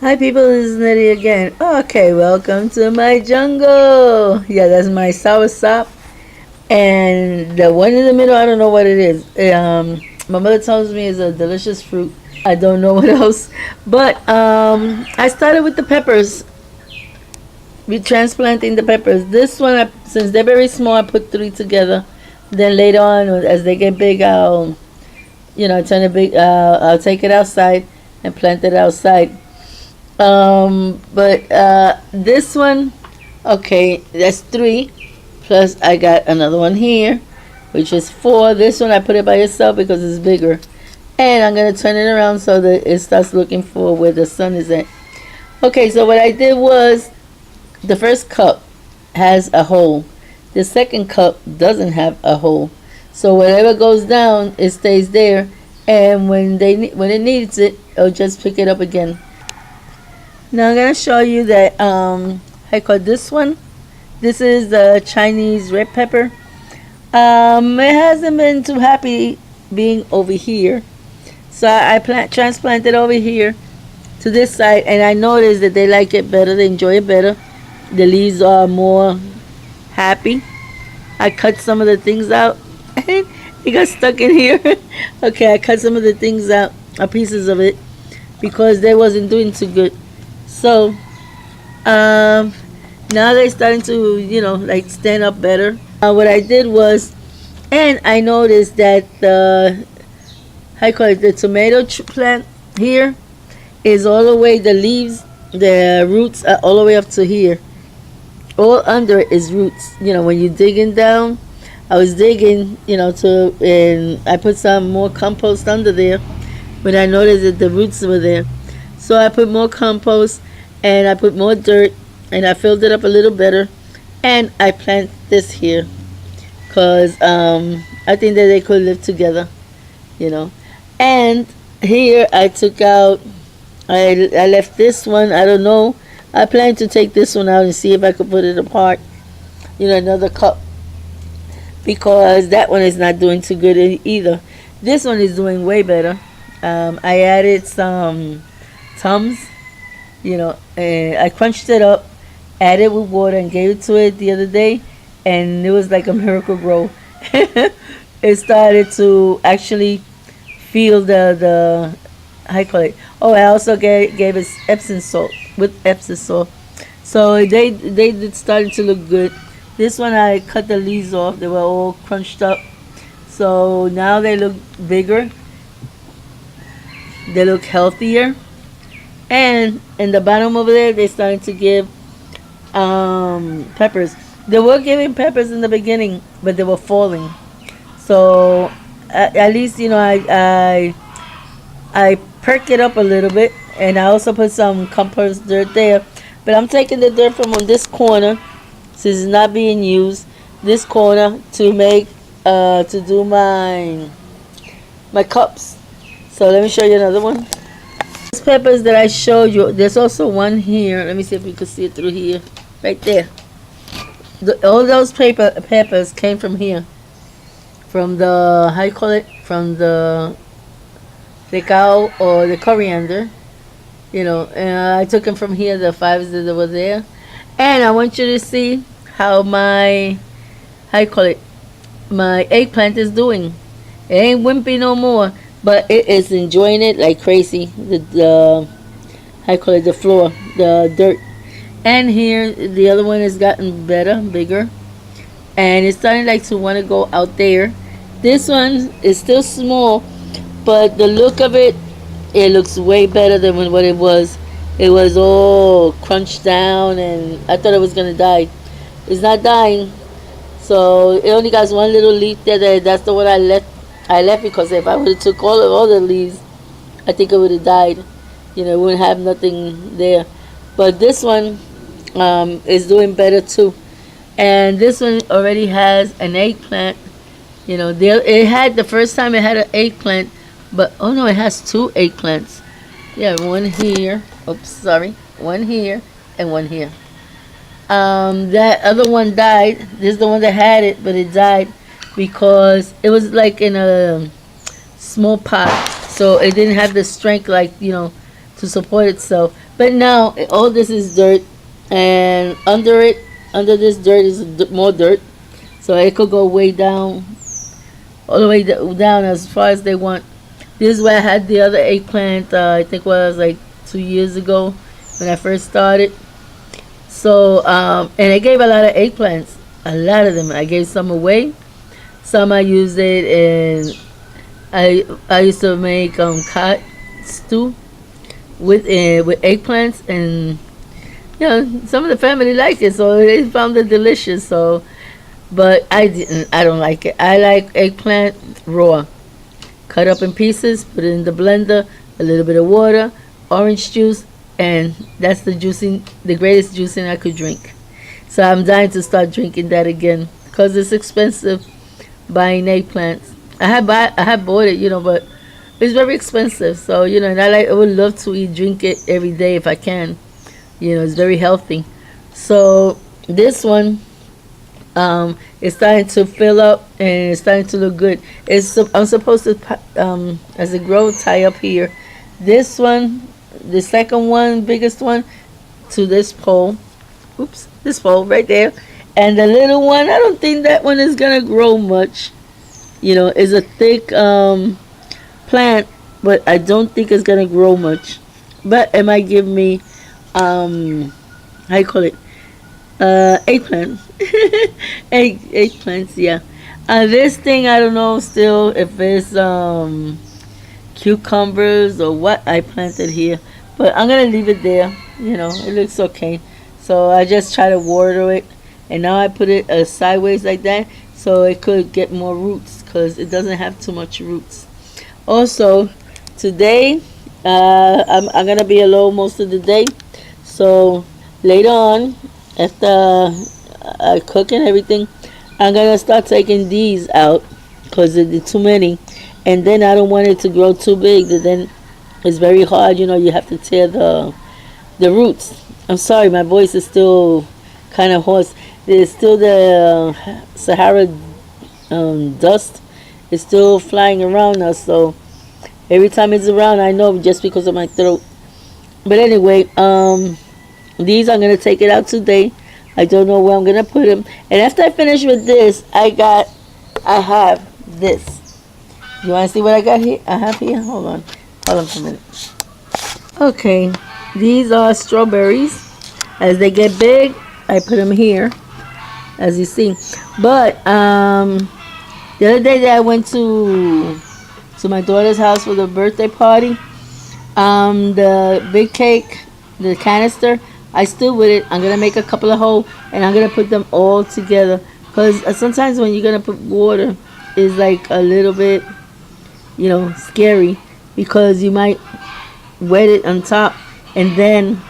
Hi people, this is Nettie again. Okay, welcome to my jungle. Yeah, that's my soursop. And the one in the middle, I don't know what it is. My mother tells me it's a delicious fruit. I don't know what else. But I started with the peppers. We transplanting the peppers. This one, since they're very small, I put three together. Then later on, as they get big, turn it big. I'll take it outside and plant it outside. But this one, okay, that's three. Plus, I got another one here, which is four. This one, I put it by itself because it's bigger. And I'm going to turn it around so that it starts looking for where the sun is at. Okay, so what I did was the first cup has a hole. The second cup doesn't have a hole. So whatever goes down, it stays there. And when it needs it, it'll just pick it up again. Now I'm gonna show you that I call this one. This is the Chinese red pepper. It hasn't been too happy being over here, so I transplanted over here to this side, and I noticed that they like it better. They enjoy it better. The leaves are more happy. I cut some of the things out. It got stuck in here. Okay, I cut some of the things out, pieces of it, because they wasn't doing too good. So now they're starting to, like stand up better. What I did was, and I noticed that the tomato plant here is all the way, the leaves, the roots are all the way up to here. All under it is roots. When you're digging down, I was digging, and I put some more compost under there, but I noticed that the roots were there. So I put more compost and I put more dirt and I filled it up a little better, and I plant this here because I think that they could live together, And here I took out, I left this one. I don't know. I plan to take this one out and see if I could put it apart, another cup, because that one is not doing too good either. This one is doing way better. I added some Tums, and I crunched it up, added with water, and gave it to it the other day, and it was like a miracle grow. It started to actually feel the how you call it. Oh, I also gave it Epsom salt with Epsom salt, so they started to look good. This one I cut the leaves off; they were all crunched up, so now they look bigger. They look healthier. And in the bottom over there, they started to give peppers. They were giving peppers in the beginning, but they were falling. So at least I perk it up a little bit, and I also put some compost dirt there. But I'm taking the dirt from on this corner, since it's not being used. This corner to make to do my cups. So let me show you another one. These peppers that I showed you, there's also one here. Let me see if you can see it through here. Right there. All those peppers came from here. From the, how you call it? From the cow or the coriander. And I took them from here, the fives that were there. And I want you to see how how you call it? My eggplant is doing. It ain't wimpy no more, but it is enjoying it like crazy. The I call it the floor, the dirt. And here the other one has gotten better, bigger, and it's starting like to want to go out there. This one is still small, but the look of it, it looks way better than what it was. It was all crunched down, and I thought it was gonna die. It's not dying. So it only got one little leaf there. That's the one I left. I left because if I would have took all the leaves, I think it would have died. It wouldn't have nothing there. But this one is doing better too. And this one already has an eggplant. It had the first time it had an eggplant, but oh no, it has two eggplants. Yeah, one here. Oops, sorry. One here and one here. That other one died. This is the one that had it, but it died because it was like in a small pot, so it didn't have the strength like to support itself. But now all this is dirt, and under it, under this dirt is more dirt, so it could go way down, all the way down as far as they want. This is where I had the other eggplant. I think it was like 2 years ago when I first started. So and I gave a lot of eggplants, a lot of them. I gave some away. Some I used it, and I used to make cod stew with eggplants, and some of the family liked it, so they found it delicious. So, but I didn't. I don't like it. I like eggplant raw, cut up in pieces, put it in the blender, a little bit of water, orange juice, and that's the greatest juicing I could drink. So I'm dying to start drinking that again because it's expensive buying eggplants. I have bought it, but it's very expensive. So and I would love to drink it every day if I can. It's very healthy. So this one is starting to fill up and it's starting to look good. I'm supposed to as it grows tie up here. This one, the second one, biggest one, to this pole. Oops, this pole right there. And the little one, I don't think that one is gonna grow much. It's a thick plant, but I don't think it's gonna grow much. But it might give me how you call it? Eggplant. Eggplants, yeah. This thing I don't know still if it's cucumbers or what I planted here. But I'm gonna leave it there. It looks okay. So I just try to water it, and now I put it sideways like that so it could get more roots because it doesn't have too much roots. Also, today I'm gonna be alone most of the day. So later on, after I cook and everything, I'm gonna start taking these out because they're too many, and then I don't want it to grow too big. Then it's very hard. You have to tear the roots. I'm sorry, my voice is still kind of hoarse. There's still the Sahara dust. It's still flying around us, so every time it's around, I know just because of my throat. But anyway, these I'm gonna take it out today. I don't know where I'm gonna put them. And after I finish with this, I have this. You wanna see what I got here? I have here. Hold on for a minute. Okay, these are strawberries. As they get big, I put them here, as you see. But the other day that I went to my daughter's house for the birthday party, the big cake, the canister, I still with it. I'm gonna make a couple of holes and I'm gonna put them all together because sometimes when you're gonna put water, it's like a little bit, scary because you might wet it on top and then,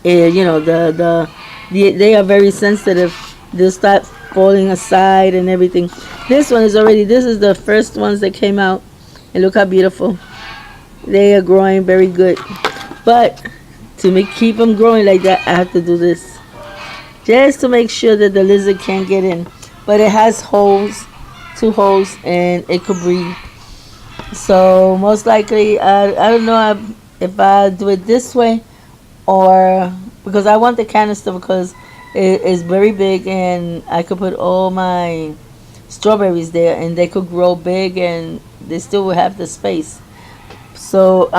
they are very sensitive. They'll start falling aside and everything. This is the first ones that came out, and look how beautiful. They are growing very good, but to keep them growing like that, I have to do this just to make sure that the lizard can't get in. But it has holes, 2 holes, and it could breathe. So most likely, I don't know if I do it this way or because I want the canister because it is very big and I could put all my strawberries there and they could grow big and they still will have the space. So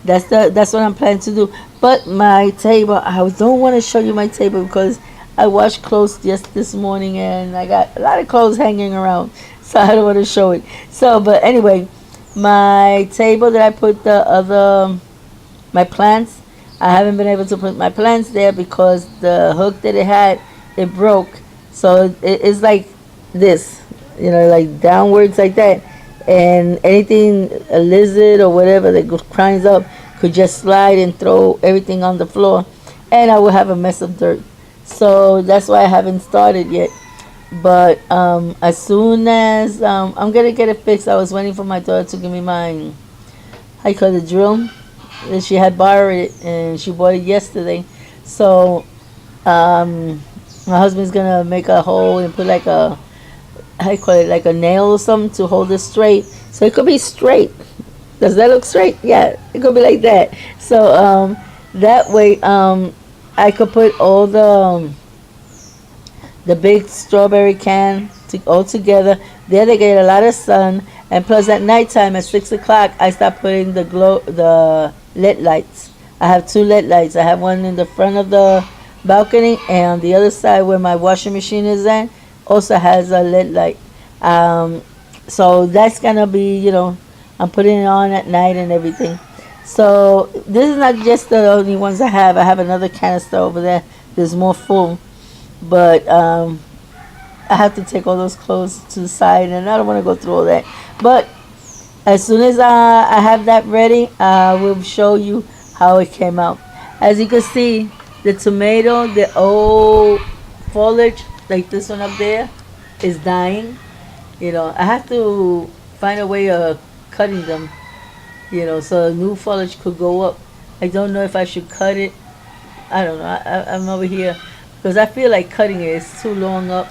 that's what I'm planning to do. But my table, I don't want to show you my table because I washed clothes just this morning and I got a lot of clothes hanging around, so I don't want to show it. So, but anyway, my table that I put my plants, I haven't been able to put my plants there because the hook that it broke. So it's like this, like downwards like that. And anything, a lizard or whatever that climbs up could just slide and throw everything on the floor. And I will have a mess of dirt. So that's why I haven't started yet. But as soon as I'm going to get it fixed, I was waiting for my daughter to give me my, how you call it, drill. And she had borrowed it and she bought it yesterday. So my husband's going to make a hole and put like how you call it, like a nail or something to hold it straight. So it could be straight. Does that look straight? Yeah, it could be like that. So that way I could put all the big strawberry can all together. There they get a lot of sun, and plus at nighttime at 6 o'clock I start putting the LED lights. I have two LED lights. I have one in the front of the balcony, and on the other side where my washing machine is at also has a LED light. Um, so that's gonna be, I'm putting it on at night and everything. So this is not just the only ones I have. I have another canister over there. There's more full, but I have to take all those clothes to the side, and I don't want to go through all that. But as soon as I have that ready, I will show you how it came out. As you can see, the tomato, the old foliage, like this one up there, is dying. I have to find a way of cutting them, so new foliage could go up. I don't know if I should cut it. I don't know. I'm over here because I feel like cutting it. It's too long up,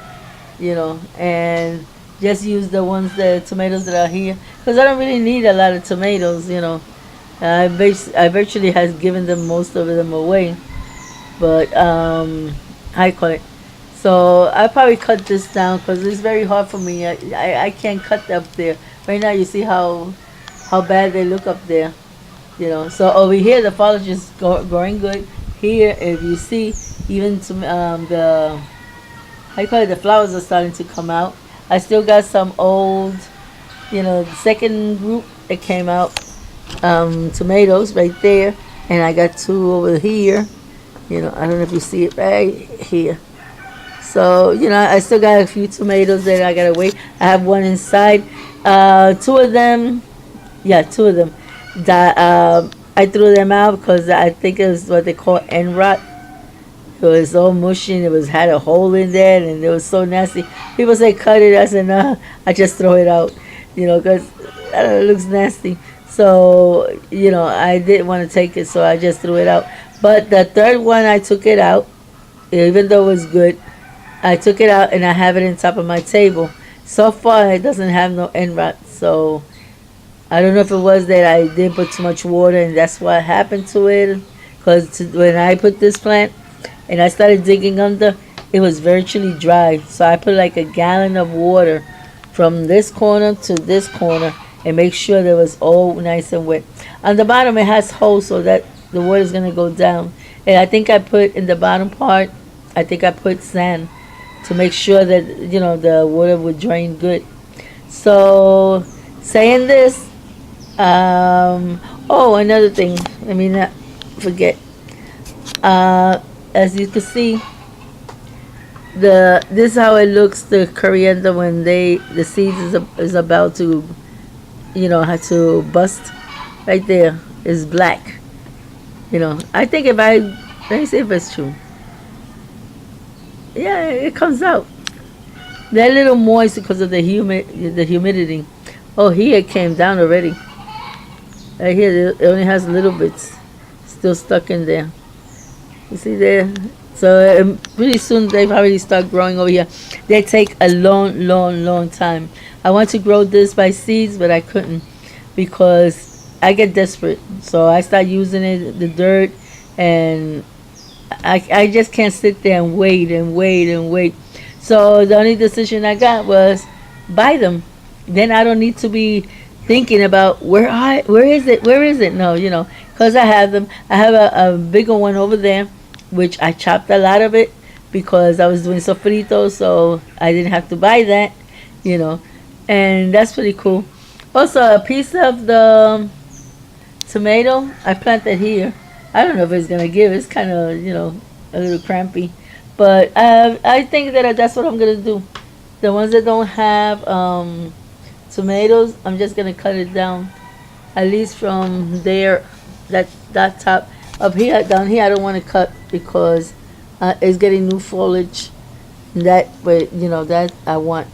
and just use the tomatoes that are here because I don't really need a lot of tomatoes. I virtually has given them most of them away, but I call it. So I probably cut this down because it's very hard for me. I can't cut up there. Right now you see how bad they look up there. So over here the foliage is growing good. Here, if you see, even to, the how you call it, the flowers are starting to come out. I still got some old, the second group that came out, tomatoes right there, and I got two over here. I don't know if you see it right here. So I still got a few tomatoes that I gotta wait. I have one inside. Two of them, yeah, two of them. That I threw them out because I think it was what they call end rot. It was all mushy and had a hole in there and it was so nasty. People say cut it. I said nah. I just throw it out, because it looks nasty. So I didn't want to take it, so I just threw it out. But the third one, I took it out, even though it was good. I took it out and I have it on top of my table. So far, it doesn't have no end rot. So I don't know if it was that I didn't put too much water and that's what happened to it. Because when I put this plant and I started digging under, it was virtually dry. So I put like a gallon of water from this corner to this corner and make sure that it was all nice and wet. On the bottom, it has holes so that the water is going to go down. And I think I put in the bottom part, I think I put sand to make sure that, the water would drain good. So saying this, another thing, let me not forget. As you can see, this is how it looks, the coriander when the seeds is about to, have to bust. Right there is black. I think let me see if it's true. Yeah, it comes out. They're a little moist because of the humidity. Oh, here it came down already. Right here, it only has little bits still stuck in there. You see there? So pretty soon they probably start growing over here. They take a long, long, long time. I want to grow this by seeds, but I couldn't because I get desperate. So I start using the dirt, and I just can't sit there and wait and wait and wait. So the only decision I got was buy them. Then I don't need to be thinking about where is it. No, because I have them. I have a bigger one over there, which I chopped a lot of it because I was doing sofrito, so I didn't have to buy that, and that's pretty cool. Also, a piece of the tomato I planted here. I don't know if it's gonna give. It's kind of a little crampy, but I think that that's what I'm gonna do. The ones that don't have tomatoes, I'm just gonna cut it down, at least from there, that top. Up here, down here, I don't want to cut because it's getting new foliage. That way, that I want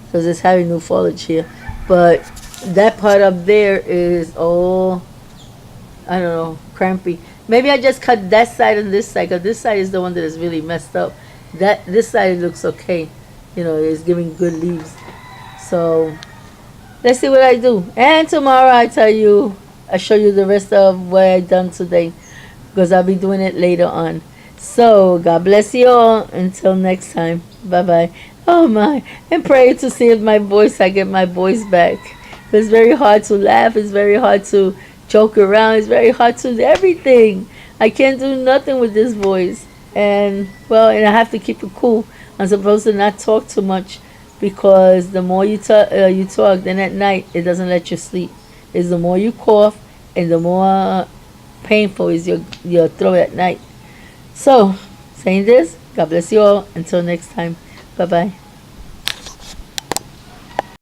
because it's having new foliage here. But that part up there is all, I don't know, crampy. Maybe I just cut that side and this side, because this side is the one that is really messed up. This side looks okay. It's giving good leaves. So let's see what I do. And tomorrow I show you the rest of what I done today, because I'll be doing it later on. So God bless you all. Until next time. Bye bye. Oh my. And pray to see if my voice, I get my voice back. It's very hard to laugh. It's very hard to joke around. It's very hard to everything. I can't do nothing with this voice. And well, and I have to keep it cool. I'm supposed to not talk too much, because the more you talk, then at night it doesn't let you sleep. It's the more you cough, and the more painful is your throat at night. So, saying this, God bless you all. Until next time. Bye bye.